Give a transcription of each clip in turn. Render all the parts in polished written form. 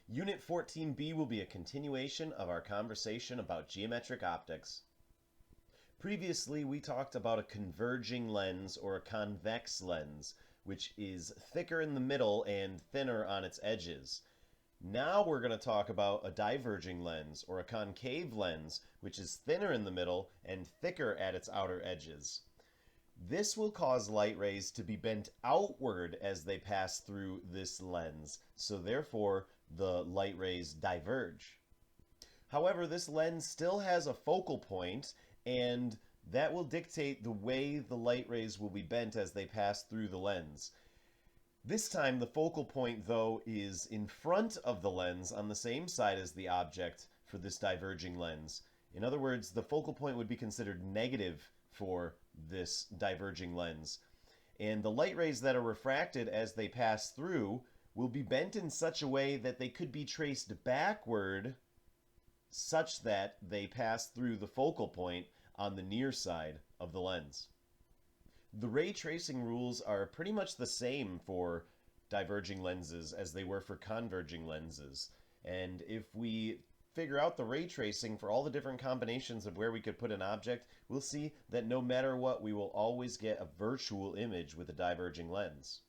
Unit 14B will be a continuation of our conversation about geometric optics. Previously, we talked about a converging lens or a convex lens, which is thicker in the middle and thinner on its edges. Now we're going to talk about a diverging lens or a concave lens, which is thinner in the middle and thicker at its outer edges. This will cause light rays to be bent outward as they pass through this lens, so therefore the light rays diverge. However, this lens still has a focal point, and that will dictate the way the light rays will be bent as they pass through the lens. This time the focal point, though, is in front of the lens on the same side as the object for this diverging lens. In other words, the focal point would be considered negative for this diverging lens. And the light rays that are refracted as they pass through will be bent in such a way that they could be traced backward such that they pass through the focal point on the near side of the lens. The ray tracing rules are pretty much the same for diverging lenses as they were for converging lenses. And if we figure out the ray tracing for all the different combinations of where we could put an object, we'll see that no matter what, we will always get a virtual image with a diverging lens.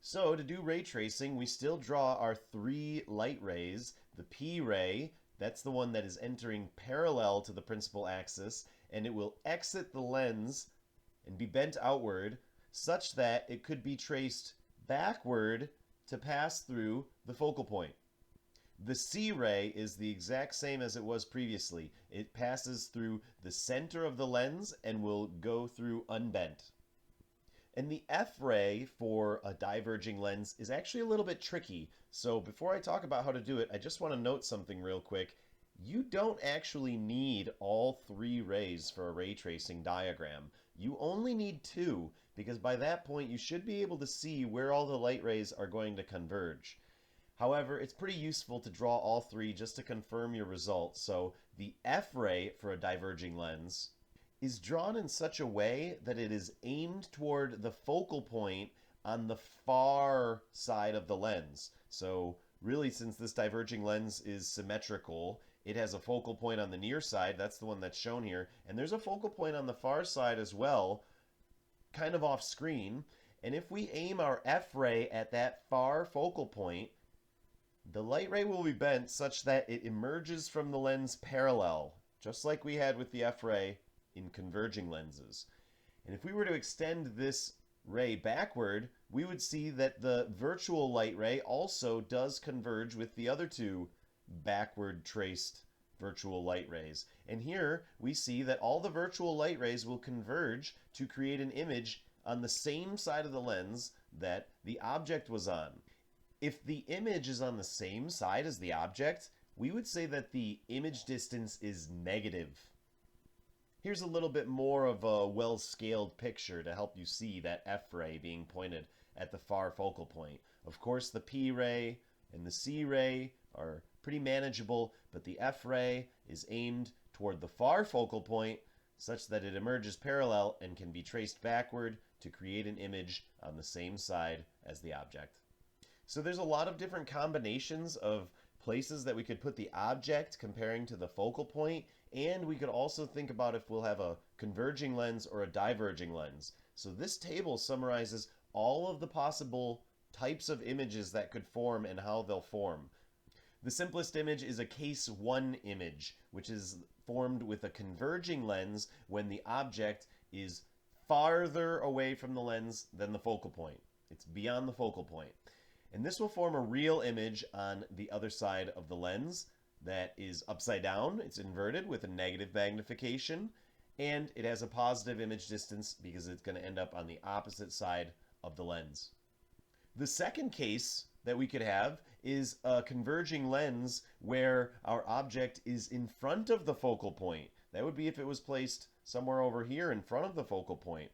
So to do ray tracing, we still draw our three light rays. The P ray, that's the one that is entering parallel to the principal axis, and it will exit the lens and be bent outward such that it could be traced backward to pass through the focal point. The C ray is the exact same as it was previously. It passes through the center of the lens and will go through unbent. And the F ray for a diverging lens is actually a little bit tricky. So before I talk about how to do it, I just want to note something real quick. You don't actually need all three rays for a ray tracing diagram. You only need two, because by that point you should be able to see where all the light rays are going to converge. However, it's pretty useful to draw all three just to confirm your results. So the F ray for a diverging lens is drawn in such a way that it is aimed toward the focal point on the far side of the lens. So really, since this diverging lens is symmetrical, it has a focal point on the near side, that's the one that's shown here, and there's a focal point on the far side as well, kind of off screen. And if we aim our F ray at that far focal point, the light ray will be bent such that it emerges from the lens parallel, just like we had with the F ray in converging lenses. And if we were to extend this ray backward, we would see that the virtual light ray also does converge with the other two backward traced virtual light rays. And here we see that all the virtual light rays will converge to create an image on the same side of the lens that the object was on. If the image is on the same side as the object, we would say that the image distance is negative. Here's a little bit more of a well-scaled picture to help you see that F ray being pointed at the far focal point. Of course, the P ray and the C ray are pretty manageable, but the F ray is aimed toward the far focal point such that it emerges parallel and can be traced backward to create an image on the same side as the object. So there's a lot of different combinations of places that we could put the object comparing to the focal point, and we could also think about if we'll have a converging lens or a diverging lens. So this table summarizes all of the possible types of images that could form and how they'll form. The simplest image is a case 1 image, which is formed with a converging lens when the object is farther away from the lens than the focal point. It's beyond the focal point. And this will form a real image on the other side of the lens that is upside down. It's inverted with a negative magnification, and it has a positive image distance because it's going to end up on the opposite side of the lens. The second case that we could have is a converging lens where our object is in front of the focal point. That would be if it was placed somewhere over here in front of the focal point.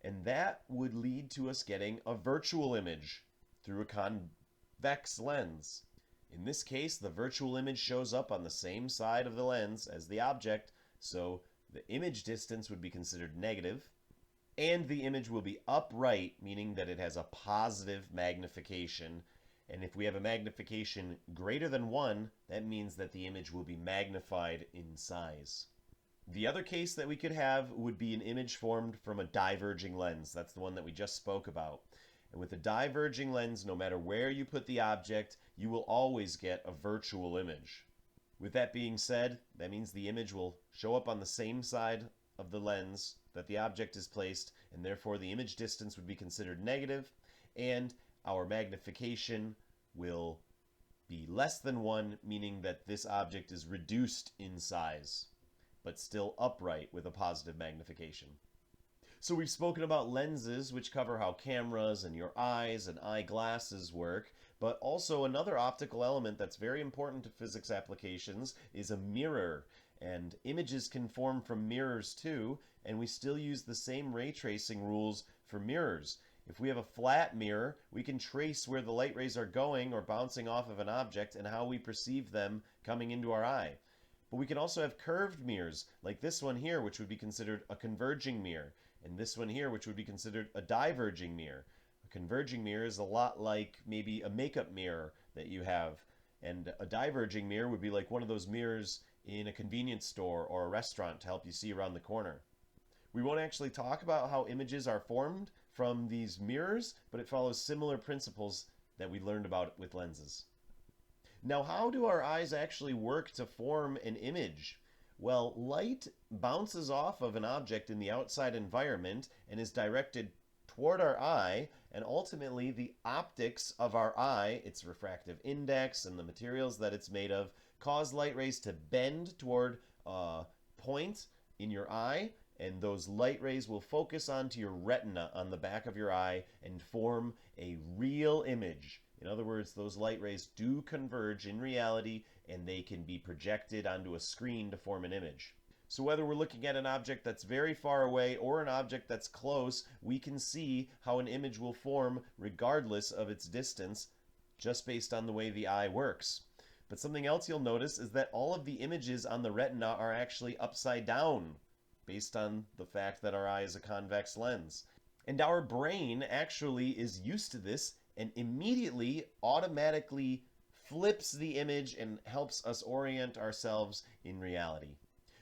And that would lead to us getting a virtual image through a convex lens. In this case, the virtual image shows up on the same side of the lens as the object, so the image distance would be considered negative, and the image will be upright, meaning that it has a positive magnification, And if we have a magnification greater than 1, that means that the image will be magnified in size. The other case that we could have would be an image formed from a diverging lens. That's the one that we just spoke about. And with a diverging lens, no matter where you put the object, you will always get a virtual image. With that being said, that means the image will show up on the same side of the lens that the object is placed, and therefore the image distance would be considered negative, and our magnification will be less than 1, meaning that this object is reduced in size, but still upright with a positive magnification. So we've spoken about lenses, which cover how cameras and your eyes and eyeglasses work, but also another optical element that's very important to physics applications is a mirror. And images can form from mirrors too, and we still use the same ray tracing rules for mirrors. If we have a flat mirror, we can trace where the light rays are going or bouncing off of an object and how we perceive them coming into our eye. But we can also have curved mirrors, like this one here, which would be considered a converging mirror, and this one here, which would be considered a diverging mirror. A converging mirror is a lot like maybe a makeup mirror that you have, and a diverging mirror would be like one of those mirrors in a convenience store or a restaurant to help you see around the corner. We won't actually talk about how images are formed from these mirrors, but it follows similar principles that we learned about with lenses. Now, how do our eyes actually work to form an image? Well, light bounces off of an object in the outside environment and is directed toward our eye, and ultimately the optics of our eye, its refractive index and the materials that it's made of, cause light rays to bend toward a point in your eye, and those light rays will focus onto your retina on the back of your eye and form a real image. In other words, those light rays do converge in reality, and they can be projected onto a screen to form an image. So whether we're looking at an object that's very far away or an object that's close, we can see how an image will form regardless of its distance, just based on the way the eye works. But something else you'll notice is that all of the images on the retina are actually upside down, based on the fact that our eye is a convex lens. And our brain actually is used to this and immediately automatically flips the image and helps us orient ourselves in reality.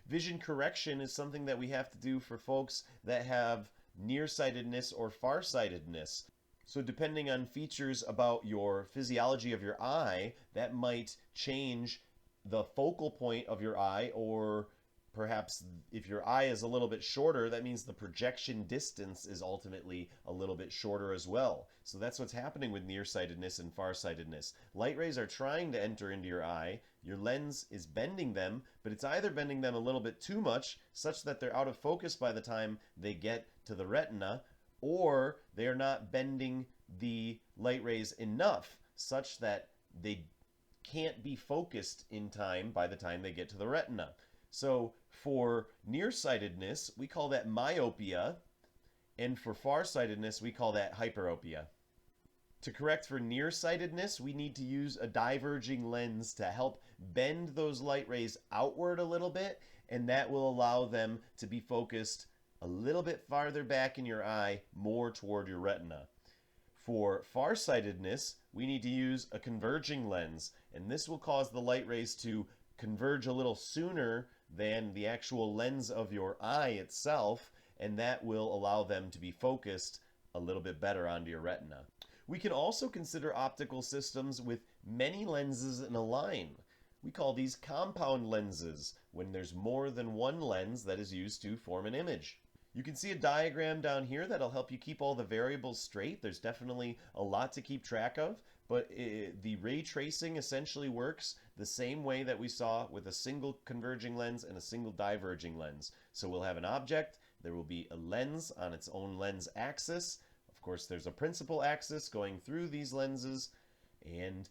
Vision correction is something that we have to do for folks that have nearsightedness or farsightedness. So depending on features about your physiology of your eye, that might change the focal point of your eye, or perhaps if your eye is a little bit shorter, that means the projection distance is ultimately a little bit shorter as well. So that's what's happening with nearsightedness and farsightedness. Light rays are trying to enter into your eye. Your lens is bending them, but it's either bending them a little bit too much, such that they're out of focus by the time they get to the retina, or they are not bending the light rays enough, such that they can't be focused in time by the time they get to the retina. So for nearsightedness, we call that myopia, and for farsightedness, we call that hyperopia. To correct for nearsightedness, we need to use a diverging lens to help bend those light rays outward a little bit, and that will allow them to be focused a little bit farther back in your eye, more toward your retina. For farsightedness, we need to use a converging lens, and this will cause the light rays to converge a little sooner than the actual lens of your eye itself, and that will allow them to be focused a little bit better onto your retina. We can also consider optical systems with many lenses in a line. We call these compound lenses when there's more than one lens that is used to form an image. You can see a diagram down here that'll help you keep all the variables straight. There's definitely a lot to keep track of, but the ray tracing essentially works the same way that we saw with a single converging lens and a single diverging lens. So we'll have an object, there will be a lens on its own lens axis. Of course, there's a principal axis going through these lenses, and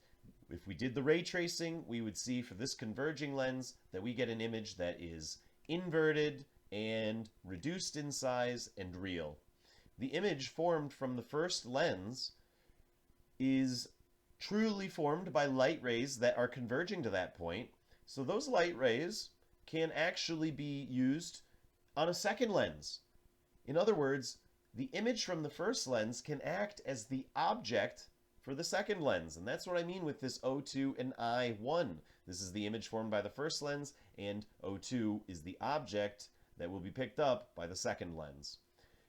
if we did the ray tracing, we would see for this converging lens that we get an image that is inverted and reduced in size and real. The image formed from the first lens is truly formed by light rays that are converging to that point. So those light rays can actually be used on a second lens. In other words, the image from the first lens can act as the object for the second lens. And that's what I mean with this O2 and I1. This is the image formed by the first lens, and O2 is the object that will be picked up by the second lens.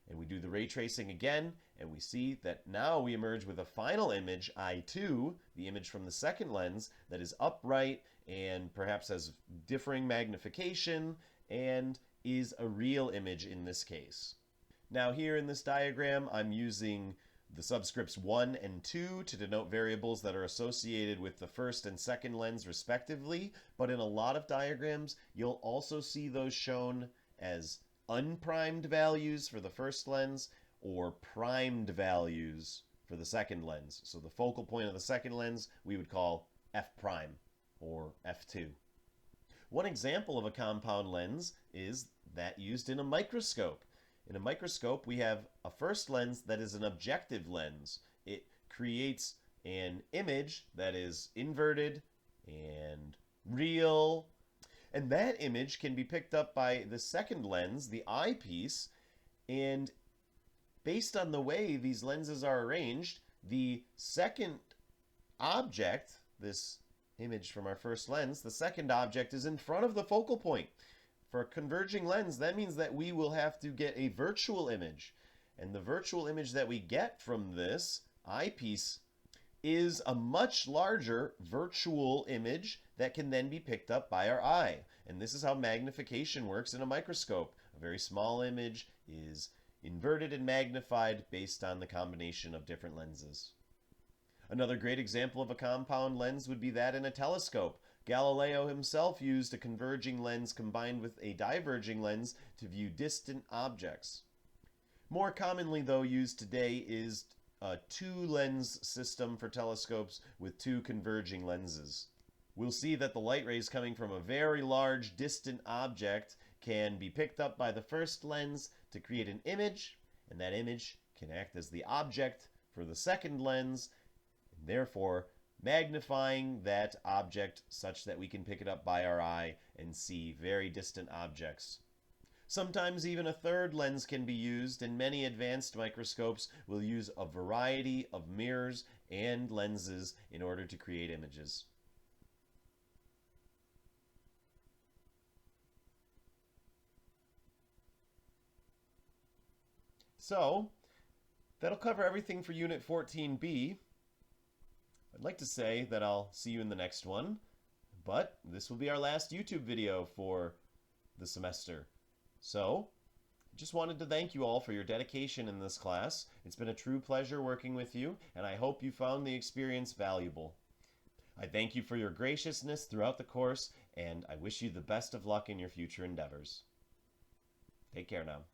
And we do the ray tracing again, and we see that now we emerge with a final image, I2, the image from the second lens, that is upright and perhaps has differing magnification and is a real image in this case. Now here in this diagram, I'm using the subscripts 1 and 2 to denote variables that are associated with the first and second lens respectively, but in a lot of diagrams, you'll also see those shown as unprimed values for the first lens or primed values for the second lens. So the focal point of the second lens we would call F prime or F2. One example of a compound lens is that used in a microscope. In a microscope, we have a first lens that is an objective lens. It creates an image that is inverted and real, and that image can be picked up by the second lens, the eyepiece, and based on the way these lenses are arranged, the second object, this image from our first lens, the second object is in front of the focal point. For a converging lens, that means that we will have to get a virtual image. And the virtual image that we get from this eyepiece is a much larger virtual image that can then be picked up by our eye. And this is how magnification works in a microscope. A very small image is inverted and magnified based on the combination of different lenses. Another great example of a compound lens would be that in a telescope. Galileo himself used a converging lens combined with a diverging lens to view distant objects. More commonly, though, used today is a two-lens system for telescopes with two converging lenses. We'll see that the light rays coming from a very large distant object can be picked up by the first lens to create an image, and that image can act as the object for the second lens, and therefore magnifying that object such that we can pick it up by our eye and see very distant objects. Sometimes even a third lens can be used, and many advanced microscopes will use a variety of mirrors and lenses in order to create images. So, that'll cover everything for Unit 14B. I'd like to say that I'll see you in the next one, but this will be our last YouTube video for the semester. So, I just wanted to thank you all for your dedication in this class. It's been a true pleasure working with you, and I hope you found the experience valuable. I thank you for your graciousness throughout the course, and I wish you the best of luck in your future endeavors. Take care now.